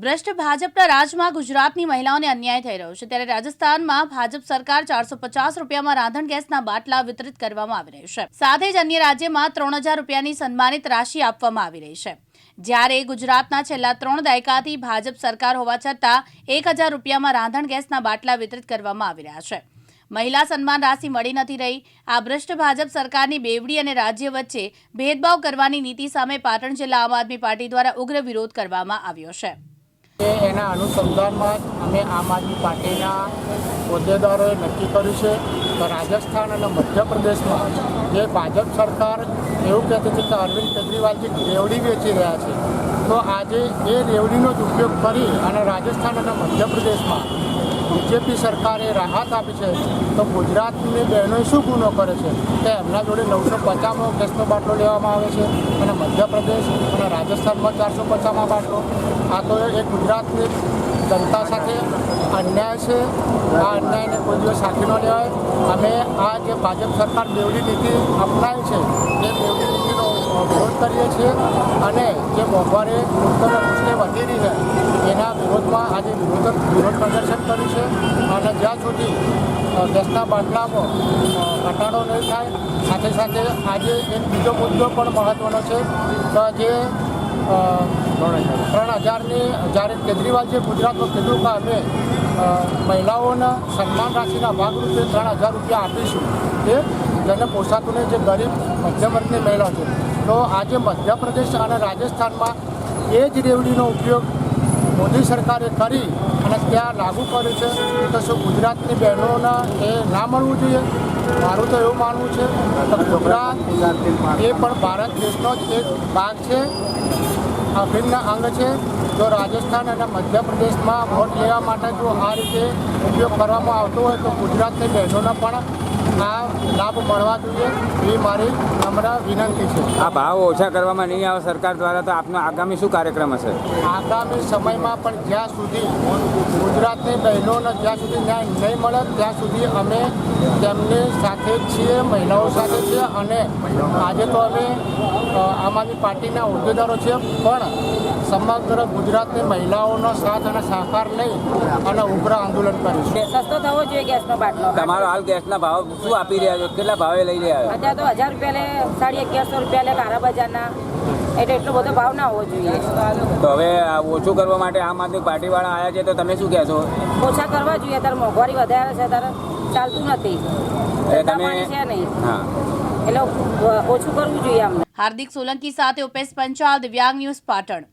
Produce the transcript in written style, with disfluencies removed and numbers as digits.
ભ્રષ્ટ ભાજપના રાજમાં ગુજરાતની મહિલાઓને અન્યાય થઈ રહ્યો છે ત્યારે રાજસ્થાનમાં ભાજપ સરકાર 450 રૂપિયામાં રાંધણ ગેસના બાટલા વિતરિત કરવામાં આવી રહ્યું છે। સાથે જ અન્ય રાજ્યમાં 3000 રૂપિયાની સન્માનિત રાશિ આપવામાં આવી રહી છે। જ્યારે ગુજરાતના છેલ્લા 3 દાયકાથી ભાજપ સરકાર હોવા છતાં 1000 રૂપિયામાં રાંધણ ગેસના બાટલા વિતરિત કરવામાં આવી રહ્યા છે। મહિલા સન્માન રાશિ મળી નથી રહી। આ ભ્રષ્ટ ભાજપ સરકારની બેવડી અને રાજ્ય વચ્ચે ભેદભાવ કરવાની નીતિ સામે પાટણ જિલ્લા આમ આદમી પાર્ટી દ્વારા ઉગ્ર વિરોધ કરવામાં આવ્યો છે। એના અનુસંધાનમાં અમે આમ આદમી પાર્ટીના હોદ્દેદારોએ નક્કી કર્યું છે કે રાજસ્થાન અને મધ્યપ્રદેશમાં જે ભાજપ સરકાર એવું કહેતી હતી કે અરવિંદ કેજરીવાલજી રેવડી વેચી રહ્યા છે, તો આજે એ રેવડીનો જ ઉપયોગ કરી અને રાજસ્થાન અને મધ્યપ્રદેશમાં બીજેપી સરકારે રાહત આપી છે। તો ગુજરાતની બહેનોએ શું ગુનો કરે છે કે એમના જોડે 950માં ગેસનો બાટલો લેવામાં આવે છે અને મધ્યપ્રદેશ અને રાજસ્થાનમાં 450માં બાટલો। આ તો એ ગુજરાતની જનતા સાથે અન્યાય છે। આ અન્યાયને કોઈ દિવસ સાખી ન લેવાય। અમે આ જે ભાજપ સરકાર બેવડી નીતિ અપનાવી છે એ બેવડી નીતિનો વિરોધ કરીએ છીએ અને જે મોંઘવારી લોકોને મુશ્કેલી વધી રહી છે એના વિરોધમાં આજે વિરોધ પ્રદર્શન કર્યું છે અને જ્યાં સુધી ગેસના બાટલામાં ઘટાડો નહીં થાય, સાથે સાથે આજે એક બીજો મુદ્દો પણ મહત્ત્વનો છે કે જે 3000ની જ્યારે કેજરીવાલજીએ ગુજરાતમાં કીધું કે અમે મહિલાઓના સન્માન રાશિના ભાગરૂપે 3000 રૂપિયા આપીશું, એ જેને પોસાતું નહીં, જે ગરીબ મધ્યમ વર્ગની મહિલાઓ છે। તો આજે મધ્યપ્રદેશ અને રાજસ્થાનમાં એ જ રેવડીનો ઉપયોગ મોદી સરકારે કરી અને ત્યાં લાગુ કર્યું છે। તો શું ગુજરાતની બહેનોના એ ના મળવું જોઈએ? મારું તો એવું માનવું છે કે ગુજરાત એ પણ ભારત દેશનો જ એક ભાગ છે, અભિન્ન અંગ છે। જો રાજસ્થાન અને મધ્યપ્રદેશમાં વોટ લેવા માટે જો આ રીતે ઉપયોગ કરવામાં આવતો હોય તો ગુજરાતની બહેનોને પણ આ લાભ મળવા જોઈએ એ મારી નમ્ર વિનંતી છે। આ ભાવ ઓછા કરવામાં નહીં આવે સરકાર દ્વારા, તો આપનો આગામી શું કાર્યક્રમ હશે? આગામી સમયમાં પણ જ્યાં સુધી ગુજરાતની બહેનોને જ્યાં સુધી ન્યાય નહીં મળે ત્યાં સુધી અમે તેમની સાથે જ છીએ, મહિલાઓ સાથે છીએ અને આજે તો અમે આમ આદમી પાર્ટીના હોદ્દેદારો છીએ પણ સમગ્ર ગુજરાતની મહિલાઓનો સાથ અને સહકાર લઈ અને ઉગ્ર આંદોલન કરીશું। સસ્તો થવો જોઈએ ગેસનો બાટલો। તમારો હાલ ગેસના ભાવ શું આપી રહ્યા છો? કેટલા ભાવે લઈ રહ્યા છો? અત્યારે તો 1000 રૂપિયા લે, 1150 રૂપિયા લે કારા બજારના, એટલે એટલો બધો ભાવ ના હોવો જોઈએ। તો હવે ઓછું કરવા માટે આમ આદમી પાર્ટીવાળા આવ્યા છે, તો તમે શું કહેશો? ઓછા કરવા જોઈએ, ત્યારે મોંઘવારી વધારે છે, ત્યારે ચાલતું નથી, તમે છે નહીં, હા, એટલે ઓછું કરવું જોઈએ અમને। હાર્દિક સોલંકી સાથે ઉપેશ પંચાલ, દિવ્યાંગ ન્યૂઝ, પાટણ।